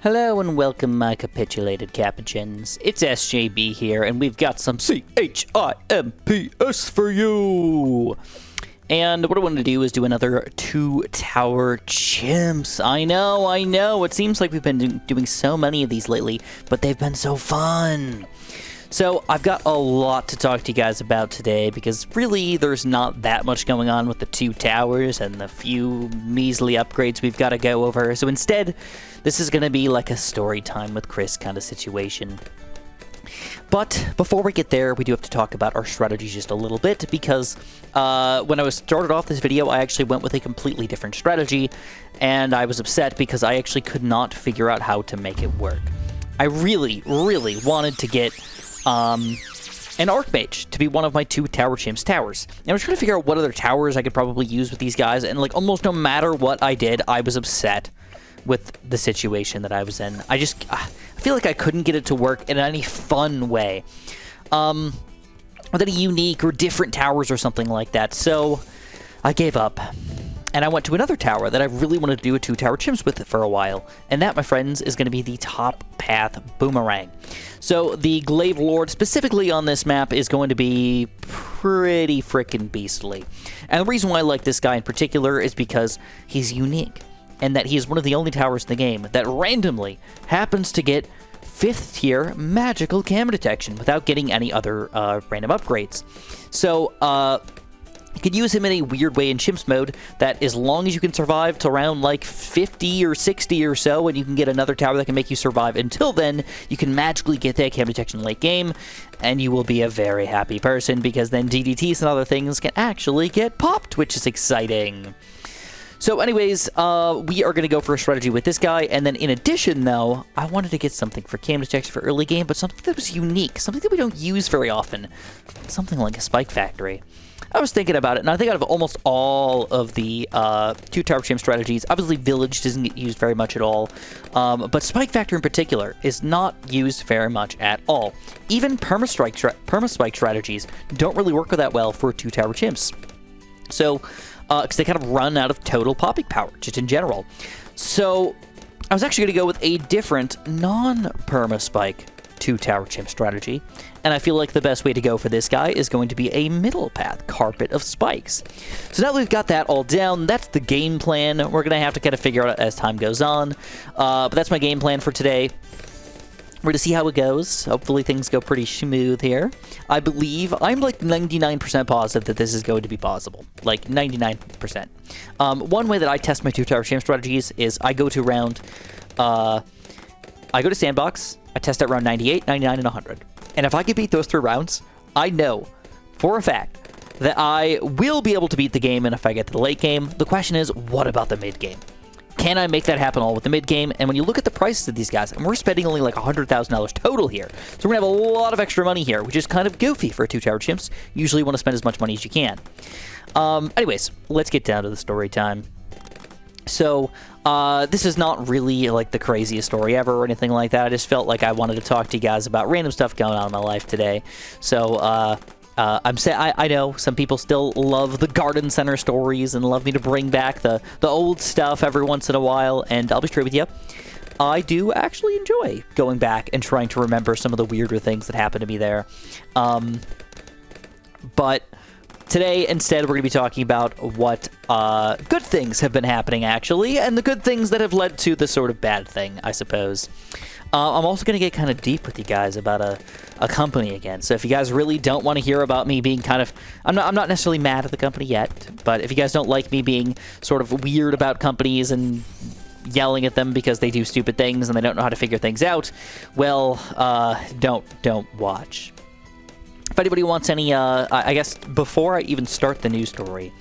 Hello and welcome, my capitulated capuchins. It's SJB here, and we've got some CHIMPS for you! And what I wanted to do is do another 2 tower chimps. I know, it seems like we've been doing so many of these lately, but they've been so fun! So, I've got a lot to talk to you guys about today, because really, there's not that much going on with the 2 towers and the few measly upgrades we've got to go over. So instead, this is going to be like a story time with Chris kind of situation. But before we get there, we do have to talk about our strategy just a little bit, because when I started off this video, I actually went with a completely different strategy, and I was upset because I actually could not figure out how to make it work. I really wanted to get an Archmage to be one of my 2 Tower Chimps towers. And I was trying to figure out what other towers I could probably use with these guys, and like almost no matter what I did, I was upset with the situation that I was in. I feel like I couldn't get it to work in any fun way. With any unique or different towers or something like that. So I gave up. And I went to another tower that I really wanted to do a 2 tower chimps with for a while. And that, my friends, is going to be the Top Path Boomerang. So the Glaive Lord, specifically on this map, is going to be pretty frickin' beastly. And the reason why I like this guy in particular is because he's unique. And that he is one of the only towers in the game that randomly happens to get 5th tier magical cam detection without getting any other random upgrades. So, you can use him in a weird way in Chimps mode that as long as you can survive to around like 50 or 60 or so, and you can get another tower that can make you survive until then, you can magically get that cam detection late game, and you will be a very happy person because then DDTs and other things can actually get popped, which is exciting. So anyways, we are going to go for a strategy with this guy, and then in addition, though, I wanted to get something for cam detection for early game, but something that was unique, something that we don't use very often, something like a Spike Factory. I was thinking about it, and I think out of almost all of the 2 Tower Chimp strategies, obviously Village doesn't get used very much at all, but Spike Factor in particular is not used very much at all. Even Perma-Spike strategies don't really work that well for 2 Tower Chimps. So, because they kind of run out of total popping power, just in general. So, I was actually going to go with a different non-Perma-Spike 2 Tower Chimp strategy, and I feel like the best way to go for this guy is going to be a middle path, Carpet of Spikes. So now that we've got that all down, that's the game plan. We're going to have to kind of figure out as time goes on, but that's my game plan for today. We're going to see how it goes. Hopefully things go pretty smooth here. I believe, I'm like 99% positive that this is going to be possible. Like 99%. One way that I test my 2 Tower Chimp strategies is I go to round, I go to Sandbox, I test out round 98, 99, and 100. And if I can beat those 3 rounds, I know for a fact that I will be able to beat the game, and if I get to the late game, the question is, what about the mid game? Can I make that happen all with the mid game? And when you look at the prices of these guys, and we're spending only like $100,000 total here, so we're going to have a lot of extra money here, which is kind of goofy for 2 Tower Chimps. Usually you want to spend as much money as you can. Anyways, let's get down to the story time. So, this is not really like the craziest story ever or anything like that. I just felt like I wanted to talk to you guys about random stuff going on in my life today. So, I know some people still love the garden center stories and love me to bring back the old stuff every once in a while, and I'll be straight with you. I do actually enjoy going back and trying to remember some of the weirder things that happened to me there. But today, instead, we're going to be talking about what good things have been happening, actually, and the good things that have led to the sort of bad thing, I suppose. I'm also going to get kind of deep with you guys about a company again. So if you guys really don't want to hear about me being kind of... I'm not necessarily mad at the company yet, but if you guys don't like me being sort of weird about companies and yelling at them because they do stupid things and they don't know how to figure things out, well, don't watch. If anybody wants any, I guess before I even start the news story,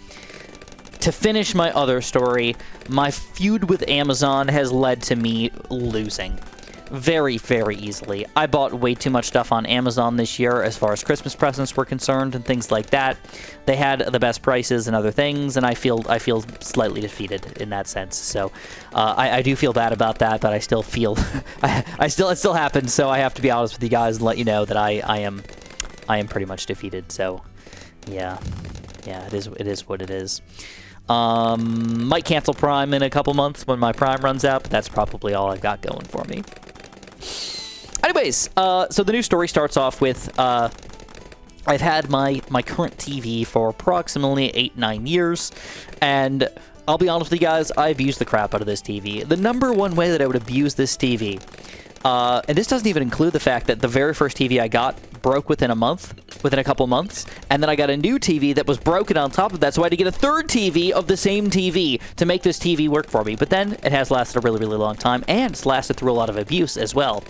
to finish my other story, my feud with Amazon has led to me losing very easily. I bought way too much stuff on Amazon this year as far as Christmas presents were concerned and things like that. They had the best prices and other things, and I feel slightly defeated in that sense. So I do feel bad about that, but I still feel it still happens. So I have to be honest with you guys and let you know that I am pretty much defeated. So yeah, it is what it is. Might cancel Prime in a couple months when my Prime runs out, but that's probably all I've got going for me. Anyways, so the new story starts off with, I've had my current TV for approximately 8-9 years, and I'll be honest with you guys, I've used the crap out of this TV. The number one way that I would abuse this TV, and this doesn't even include the fact that the very first TV I got broke within a couple months, and then I got a new TV that was broken on top of that, so I had to get a third TV of the same TV to make this TV work for me. But then it has lasted a really, really long time, and it's lasted through a lot of abuse as well.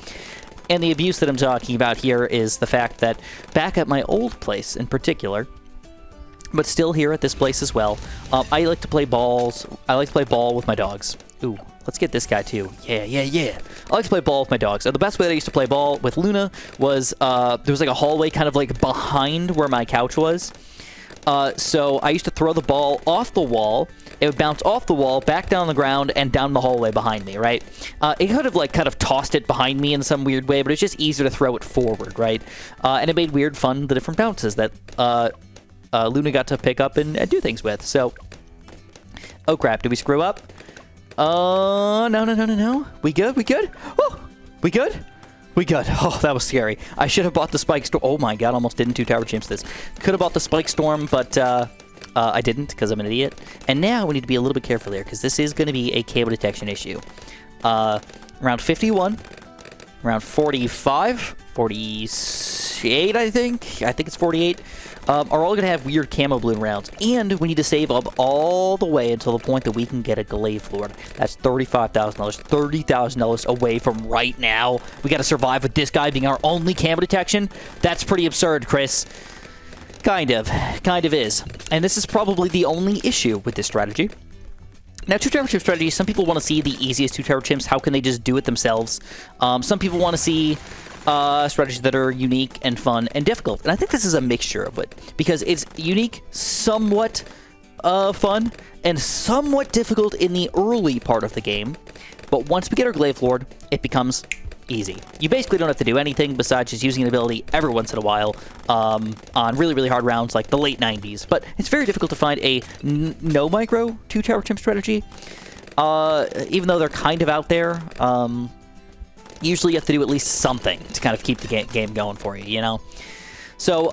And the abuse that I'm talking about here is the fact that back at my old place in particular, but still here at this place as well, I like to play balls. I like to play ball with my dogs. Ooh, let's get this guy too. Yeah. I like to play ball with my dogs. The best way that I used to play ball with Luna was there was like a hallway kind of like behind where my couch was. So I used to throw the ball off the wall. It would bounce off the wall, back down the ground, and down the hallway behind me, right? It could have, like, kind of tossed it behind me in some weird way, but it's just easier to throw it forward, right? And it made weird fun, the different bounces that Luna got to pick up and do things with. So, oh crap, did we screw up? No. We good? Oh, we good? We good. Oh, that was scary. I should have bought the Spike Storm. Oh my god, almost didn't 2 Tower Chimps this. Could have bought the Spike Storm, but I didn't because I'm an idiot. And now we need to be a little bit careful here because this is going to be a cable detection issue. Round 51, round 45, 48, I think it's 48, are all going to have weird camo balloon rounds. And we need to save up all the way until the point that we can get a Glaive Lord. That's $35,000, $30,000 away from right now. We got to survive with this guy being our only camo detection. That's pretty absurd, Chris. Kind of is. And this is probably the only issue with this strategy. Now, 2 Tower Chimp strategy, some people want to see the easiest 2 Tower Chimps. How can they just do it themselves? Some people want to see strategies that are unique and fun and difficult. And I think this is a mixture of it. Because it's unique, somewhat fun, and somewhat difficult in the early part of the game. But once we get our Glaive Lord, it becomes easy. You basically don't have to do anything besides just using an ability every once in a while on really, really hard rounds like the late 90s. But it's very difficult to find a no micro 2 Tower Chimp strategy. Even though they're kind of out there, usually you have to do at least something to kind of keep the game going for you, you know? So,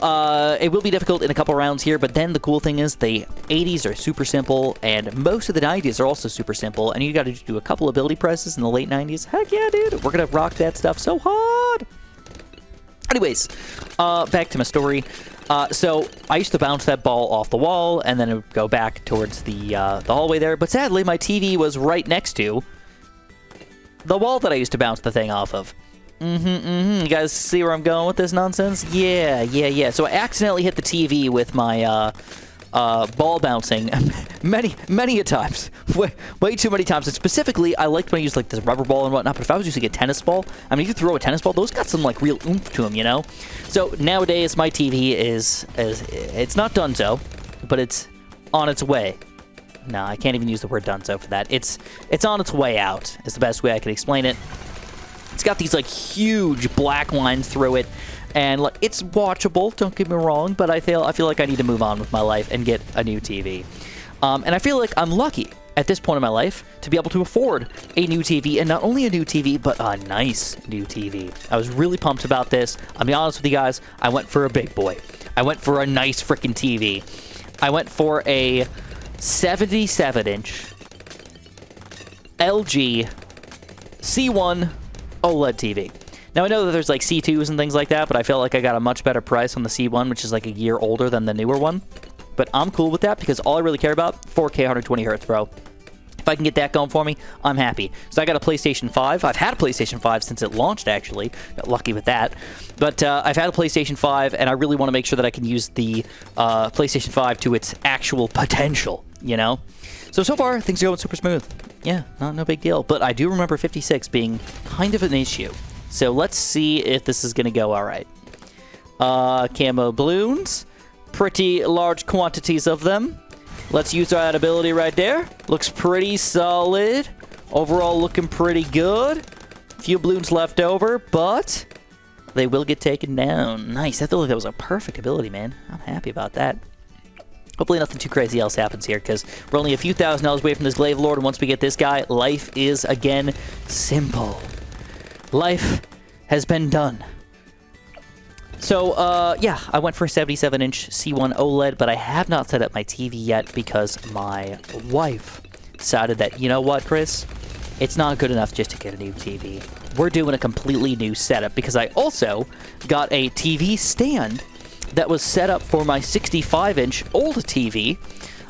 it will be difficult in a couple rounds here, but then the cool thing is the 80s are super simple, and most of the 90s are also super simple, and you got to do a couple ability presses in the late 90s. Heck yeah, dude! We're gonna rock that stuff so hard! Anyways, back to my story. So, I used to bounce that ball off the wall, and then it would go back towards the hallway there, but sadly, my TV was right next to the wall that I used to bounce the thing off of. You guys see where I'm going with this nonsense? Yeah. So I accidentally hit the TV with my ball bouncing many a times. Way too many times. And specifically, I liked when I used like this rubber ball and whatnot, but if I was using a tennis ball, I mean, if you throw a tennis ball, those got some like real oomph to them, you know? So nowadays, my TV is it's not donezo, but it's on its way. No, I can't even use the word donezo for that. It's on its way out, is the best way I can explain it. It's got these like huge black lines through it, and like it's watchable, don't get me wrong, but I feel like I need to move on with my life and get a new TV. And I feel like I'm lucky at this point in my life to be able to afford a new TV, and not only a new TV, but a nice new TV. I was really pumped about this. I'll be honest with you guys, I went for a big boy. I went for a nice freaking TV. I went for a 77-inch LG C1 OLED TV. Now, I know that there's like C2s and things like that, but I feel like I got a much better price on the C1, which is like a year older than the newer one. But I'm cool with that because all I really care about, 4K 120 Hz, bro. If I can get that going for me, I'm happy. So I got a PlayStation 5. I've had a PlayStation 5 since it launched, actually. Got lucky with that. But I've had a PlayStation 5, and I really want to make sure that I can use the PlayStation 5 to its actual potential, you know? So far, things are going super smooth. Yeah, no big deal. But I do remember 56 being kind of an issue. So let's see if this is going to go all right. Camo balloons. Pretty large quantities of them. Let's use that ability right there. Looks pretty solid. Overall looking pretty good. Few balloons left over, but they will get taken down. Nice. I feel like that was a perfect ability, man. I'm happy about that. Hopefully nothing too crazy else happens here, because we're only a few $1,000s away from this Glaive Lord, and once we get this guy, life is, again, simple. Life has been done. So, yeah, I went for a 77-inch C1 OLED, but I have not set up my TV yet because my wife decided that, you know what, Chris? It's not good enough just to get a new TV. We're doing a completely new setup, because I also got a TV stand that was set up for my 65-inch old TV,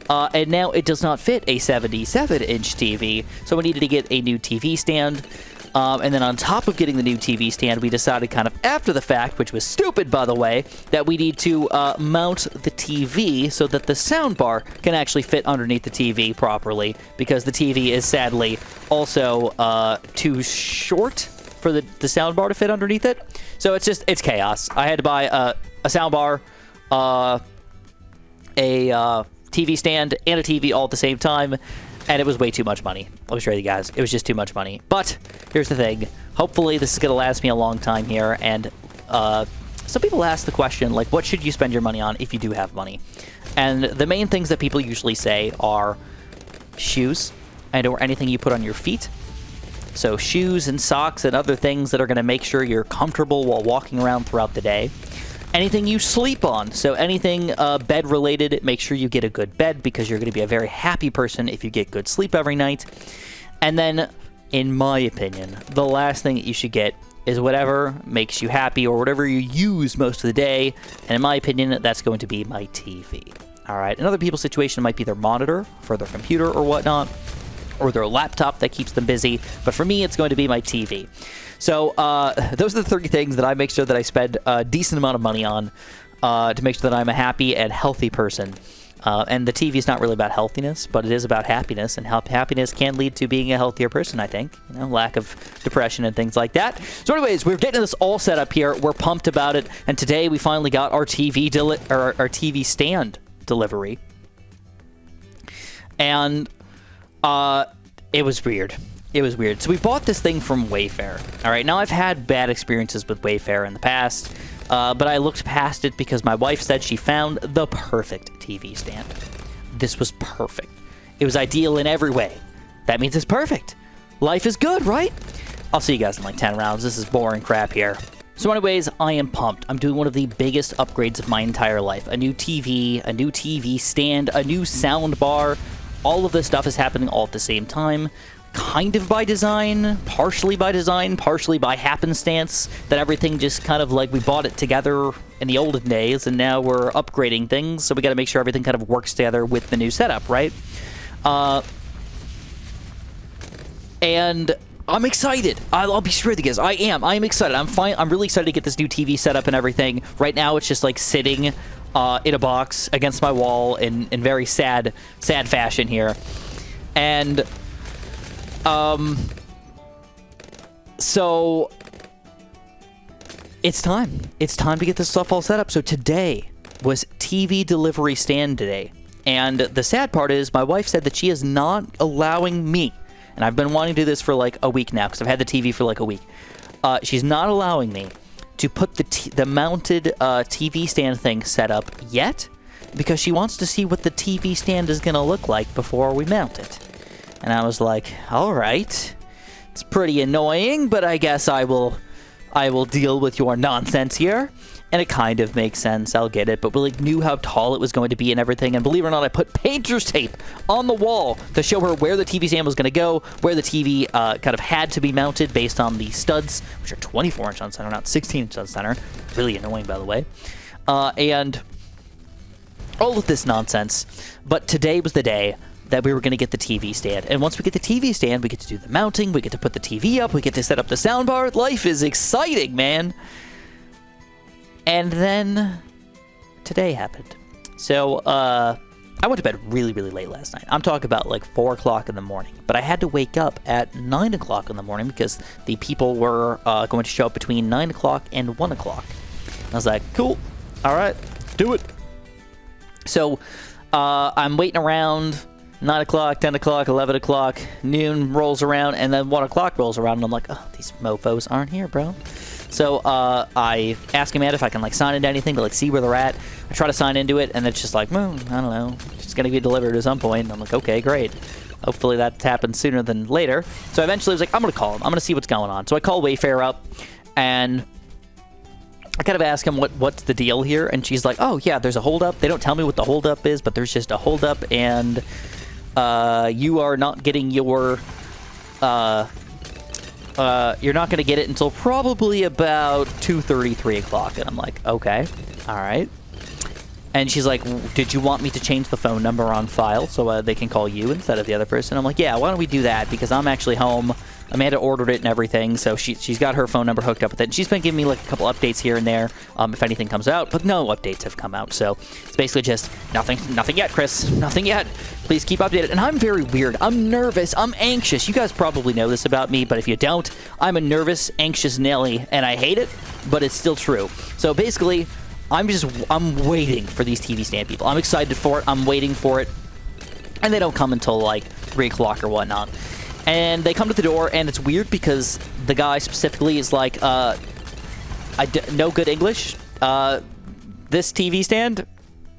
and now it does not fit a 77-inch TV, so we needed to get a new TV stand. And then on top of getting the new TV stand, we decided kind of after the fact, which was stupid, by the way, that we need to mount the TV so that the soundbar can actually fit underneath the TV properly, because the TV is sadly also too short for the soundbar to fit underneath it. So it's chaos. I had to buy a soundbar, a TV stand, and a TV all at the same time, and it was way too much money. Let me show you guys. It was just too much money. But here's the thing. Hopefully this is going to last me a long time here, and some people ask the question, like, what should you spend your money on if you do have money? And the main things that people usually say are shoes and or anything you put on your feet. So shoes and socks and other things that are going to make sure you're comfortable while walking around throughout the day. Anything you sleep on, so anything bed-related, make sure you get a good bed, because you're going to be a very happy person if you get good sleep every night. And then, in my opinion, the last thing that you should get is whatever makes you happy or whatever you use most of the day. And in my opinion, that's going to be my TV. All right. In other people's situation, it might be their monitor for their computer or whatnot, or their laptop that keeps them busy. But for me, it's going to be my TV. So those are the 30 things that I make sure that I spend a decent amount of money on to make sure that I'm a happy and healthy person. And the TV is not really about healthiness, but it is about happiness, and happiness can lead to being a healthier person, I think. You know, lack of depression and things like that. So anyways, we're getting this all set up here. We're pumped about it. And today we finally got our our TV stand delivery. And it was weird. It was weird. So we bought this thing from Wayfair. All right, now I've had bad experiences with Wayfair in the past, but I looked past it because my wife said she found the perfect TV stand. This was perfect. It was ideal in every way. That means it's perfect. Life is good, right? I'll see you guys in like 10 rounds. This is boring crap here. So anyways, I am pumped. I'm doing one of the biggest upgrades of my entire life. A new TV stand, a new sound bar. All of this stuff is happening all at the same time. Kind of by design, partially by happenstance, that everything just kind of like we bought it together in the olden days, and now we're upgrading things, so we got to make sure everything kind of works together with the new setup, right? And I'm excited. I'll be straight with you guys. I'm excited. I'm really excited to get this new TV set up and everything. Right now, it's just like sitting in a box against my wall in very sad fashion here, and so it's time. It's time to get this stuff all set up. So today was TV delivery stand day. And the sad part is my wife said that she is not allowing me, and I've been wanting to do this for like a week now because I've had the TV for like a week. She's not allowing me to put the mounted TV stand thing set up yet, because she wants to see what the TV stand is going to look like before we mount it. And I was like, all right, it's pretty annoying, but I guess I will deal with your nonsense here. And it kind of makes sense. I'll get it. But we like knew how tall it was going to be and everything. And believe it or not, I put painter's tape on the wall to show her where the TV stand was going to go, where the TV kind of had to be mounted based on the studs, which are 24-inch on center, not 16-inch on center. Really annoying, by the way. And all of this nonsense. But today was the day that we were going to get the TV stand. And once we get the TV stand, we get to do the mounting, we get to put the TV up, we get to set up the soundbar. Life is exciting, man. And then today happened. So I went to bed really, really late last night. I'm talking about like 4 o'clock in the morning. But I had to wake up at 9 o'clock in the morning because the people were going to show up between 9 o'clock and 1 o'clock. And I was like, cool. All right, do it. So I'm waiting around. 9 o'clock, 10 o'clock, 11 o'clock, noon rolls around, and then 1 o'clock rolls around, and I'm like, oh, these mofos aren't here, bro. So I ask Amanda if I can like sign into anything to like see where they're at. I try to sign into it, and it's just like, well, I don't know. It's going to be delivered at some point. And I'm like, okay, great. Hopefully that happens sooner than later. So eventually I was like, I'm going to call him. I'm going to see what's going on. So I call Wayfair up, and I kind of ask him what's the deal here. And she's like, oh, yeah, there's a holdup. They don't tell me what the holdup is, but there's just a holdup, and you are not getting your... you're not going to get it until probably about 2:30, 3 o'clock. And I'm like, okay, all right. And she's like, did you want me to change the phone number on file so they can call you instead of the other person? I'm like, yeah, why don't we do that? Because I'm actually home. Amanda ordered it and everything, so she's got her phone number hooked up with it. And she's been giving me like a couple updates here and there if anything comes out, but no updates have come out. So it's basically just nothing yet, Chris. Nothing yet. Please keep updated. And I'm very weird. I'm nervous. I'm anxious. You guys probably know this about me, but if you don't, I'm a nervous, anxious Nelly, and I hate it, but it's still true. So basically, I'm waiting for these TV stand people. I'm excited for it. I'm waiting for it. And they don't come until like 3 o'clock or whatnot. And they come to the door, and it's weird because the guy specifically is like, no good English. This TV stand,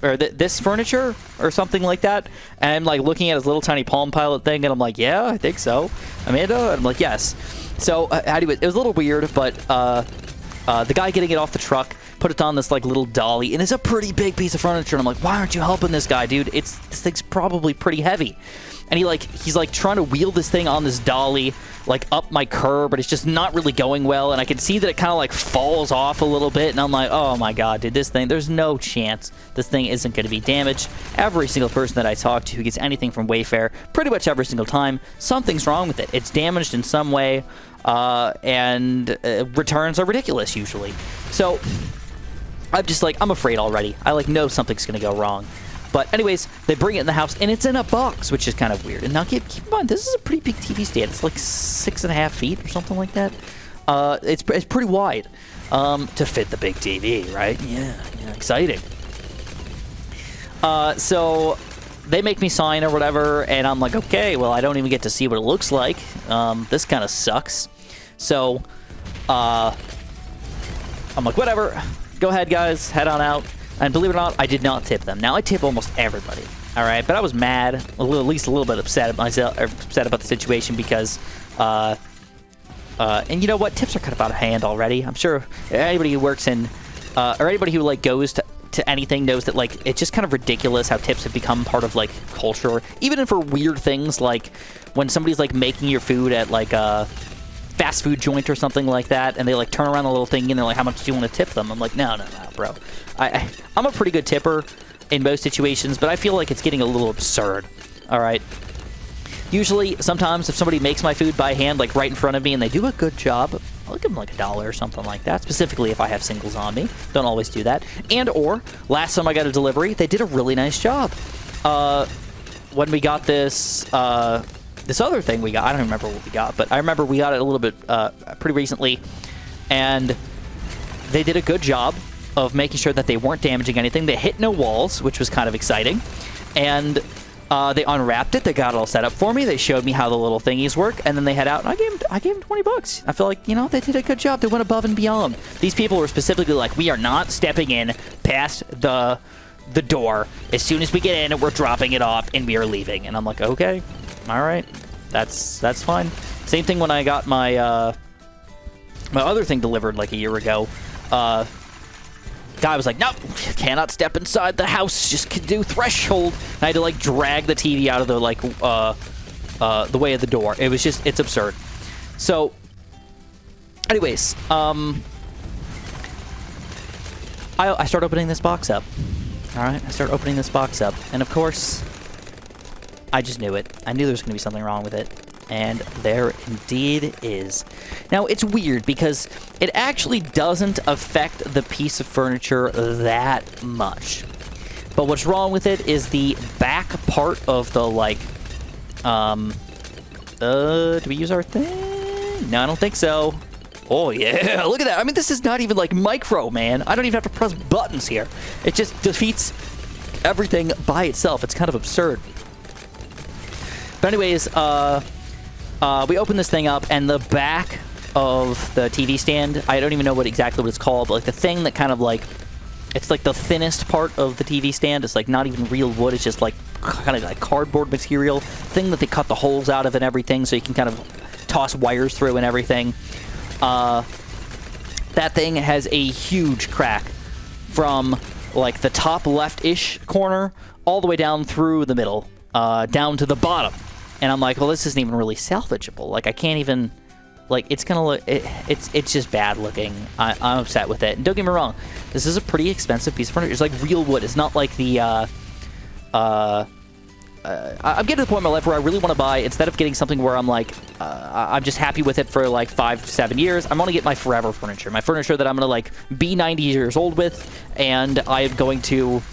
or this furniture, or something like that. And I'm like looking at his little tiny Palm Pilot thing, and I'm like, yeah, I think so. Amanda? And I'm like, yes. So anyway, it was a little weird, but the guy getting it off the truck put it on this like little dolly, and it's a pretty big piece of furniture. And I'm like, why aren't you helping this guy, dude? This thing's probably pretty heavy. And he's like trying to wheel this thing on this dolly like up my curb, but it's just not really going well. And I can see that it kind of like falls off a little bit. And I'm like, oh my god, dude, this thing, there's no chance this thing isn't going to be damaged. Every single person that I talk to who gets anything from Wayfair, pretty much every single time, something's wrong with it. It's damaged in some way, and returns are ridiculous usually. So I'm just like, I'm afraid already. I like know something's going to go wrong. But anyways, they bring it in the house, and it's in a box, which is kind of weird. And now keep in mind, this is a pretty big TV stand. It's like 6.5 feet or something like that. It's pretty wide to fit the big TV, right? Yeah, exciting. So they make me sign or whatever, and I'm like, okay, well, I don't even get to see what it looks like. This kind of sucks. So I'm like, whatever. Go ahead, guys. Head on out. And believe it or not, I did not tip them. Now, I tip almost everybody, all right? But I was mad, at least a little bit upset about the situation because, and you know what? Tips are kind of out of hand already. I'm sure anybody who works in, or anybody who, like, goes to anything knows that, like, it's just kind of ridiculous how tips have become part of, like, culture. Even for weird things, like when somebody's, like, making your food at, like, a fast food joint or something like that, and they like turn around the little thing and they're like, how much do you want to tip them? I'm like, no, bro. I'm a pretty good tipper in most situations, but I feel like it's getting a little absurd. All right. Usually, sometimes if somebody makes my food by hand, like right in front of me, and they do a good job, I'll give them like $1 or something like that, specifically if I have singles on me. Don't always do that. And or, last time I got a delivery, they did a really nice job. When we got this other thing we got, I don't remember what we got, but I remember we got it a little bit pretty recently, and they did a good job of making sure that they weren't damaging anything. They hit no walls, which was kind of exciting, and they unwrapped it. They got it all set up for me. They showed me how the little thingies work, and then they head out, and I gave them $20. I feel like, you know, they did a good job. They went above and beyond. These people were specifically like, we are not stepping in past the door. As soon as we get in, we're dropping it off, and we are leaving. And I'm like, okay. All right, that's fine. Same thing when I got my my other thing delivered like a year ago. Guy was like, nope, cannot step inside the house. Just can do threshold. And I had to like drag the TV out of the like the way of the door. It was just, it's absurd. So, anyways, I start opening this box up. All right, I start opening this box up, and of course, I just knew it. I knew there was going to be something wrong with it. And there indeed is. Now, it's weird because it actually doesn't affect the piece of furniture that much. But what's wrong with it is the back part of the, like, do we use our thing? No, I don't think so. Oh, yeah, look at that. I mean, this is not even, like, micro, man. I don't even have to press buttons here. It just defeats everything by itself. It's kind of absurd. But anyways, we open this thing up, and the back of the TV stand. I don't even know exactly what it's called, but like the thing that kind of like, it's like the thinnest part of the TV stand. It's like not even real wood. It's just like kind of like cardboard material thing that they cut the holes out of and everything, so you can kind of toss wires through and everything. That thing has a huge crack from like the top left-ish corner all the way down through the middle, down to the bottom. And I'm like, well, this isn't even really salvageable. Like, I can't even, like, it's gonna look, it's just bad looking. I'm upset with it. And don't get me wrong, this is a pretty expensive piece of furniture. It's like real wood. It's not like the, I'm getting to the point in my life where I really want to buy, instead of getting something where I'm like, I'm just happy with it for like 5 to 7 years, I'm going to get my forever furniture. My furniture that I'm going to like be 90 years old with, and I am going to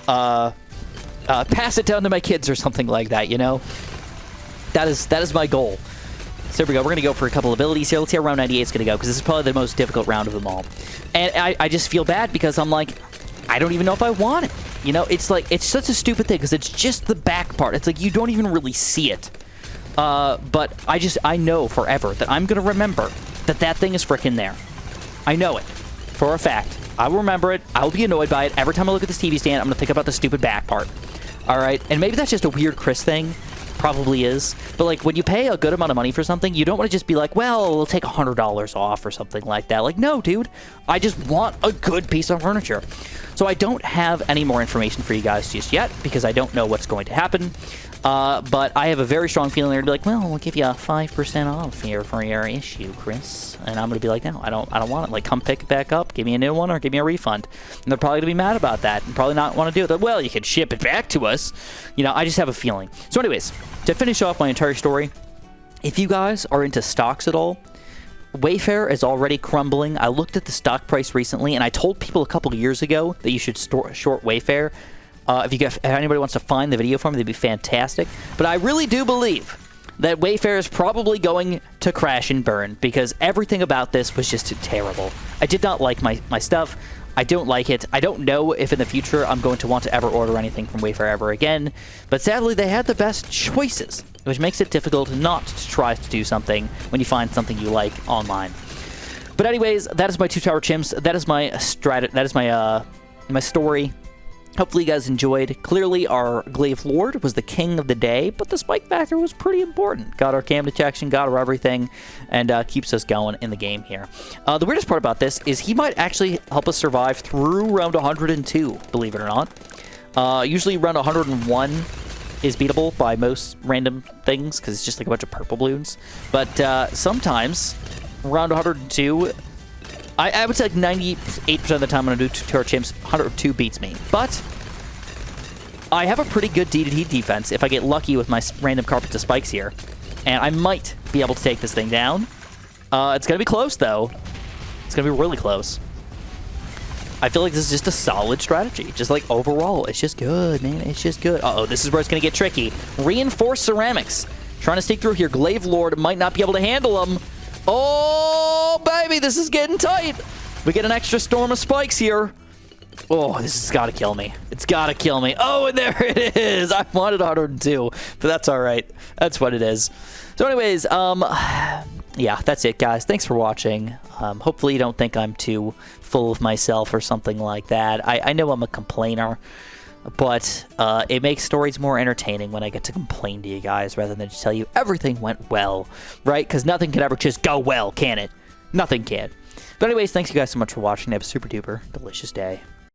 pass it down to my kids or something like that, you know? That is my goal. So there we go. We're going to go for a couple abilities here. Let's see how round 98 is going to go, because this is probably the most difficult round of them all. And I just feel bad because I'm like, I don't even know if I want it. You know, it's like, it's such a stupid thing because it's just the back part. It's like you don't even really see it. But I know forever that I'm going to remember that thing is freaking there. I know it for a fact. I will remember it. I will be annoyed by it. Every time I look at this TV stand, I'm going to think about the stupid back part. All right? And maybe that's just a weird Chris thing. Probably is. But like when you pay a good amount of money for something, you don't want to just be like, well, we'll take $100 off or something like that. Like, no, dude. I just want a good piece of furniture. So I don't have any more information for you guys just yet because I don't know what's going to happen. But I have a very strong feeling they're going to be like, well, we'll give you a 5% off here for your issue, Chris. And I'm going to be like, no, I don't want it. Like, come pick it back up, give me a new one, or give me a refund. And they're probably going to be mad about that and probably not want to do it. Like, well, you can ship it back to us. You know, I just have a feeling. So anyways, to finish off my entire story, if you guys are into stocks at all, Wayfair is already crumbling. I looked at the stock price recently, and I told people a couple of years ago that you should short Wayfair. If anybody wants to find the video for me, that'd be fantastic. But I really do believe that Wayfair is probably going to crash and burn because everything about this was just terrible. I did not like my stuff. I don't like it. I don't know if in the future I'm going to want to ever order anything from Wayfair ever again. But sadly, they had the best choices, which makes it difficult not to try to do something when you find something you like online. But anyways, that is my 2 tower chimps. That is my my story. Hopefully you guys enjoyed. Clearly, our Glaive Lord was the king of the day, but the spike factor was pretty important. Got our cam detection, got our everything, and keeps us going in the game here. The weirdest part about this is he might actually help us survive through round 102, believe it or not. Usually round 101 is beatable by most random things, because it's just like a bunch of purple balloons. But sometimes, round 102... I would say like 98% of the time when I do 2 tower chimps, 102 beats me. But I have a pretty good BTD defense if I get lucky with my random carpet to spikes here. And I might be able to take this thing down. It's going to be close, though. It's going to be really close. I feel like this is just a solid strategy. Just like overall, it's just good, man. It's just good. Uh-oh, this is where it's going to get tricky. Reinforced ceramics. Trying to sneak through here. Glaive Lord might not be able to handle them. Oh, baby, this is getting tight. We get an extra storm of spikes here. Oh, this has got to kill me. It's got to kill me. Oh, and there it is. I wanted 102, but that's all right. That's what it is. So anyways, yeah, that's it, guys. Thanks for watching. Hopefully you don't think I'm too full of myself or something like that. I know I'm a complainer, but it makes stories more entertaining when I get to complain to you guys rather than just tell you everything went well, right? Because nothing can ever just go well, can it? Nothing can. But anyways, thanks you guys so much for watching. Have a super duper delicious day.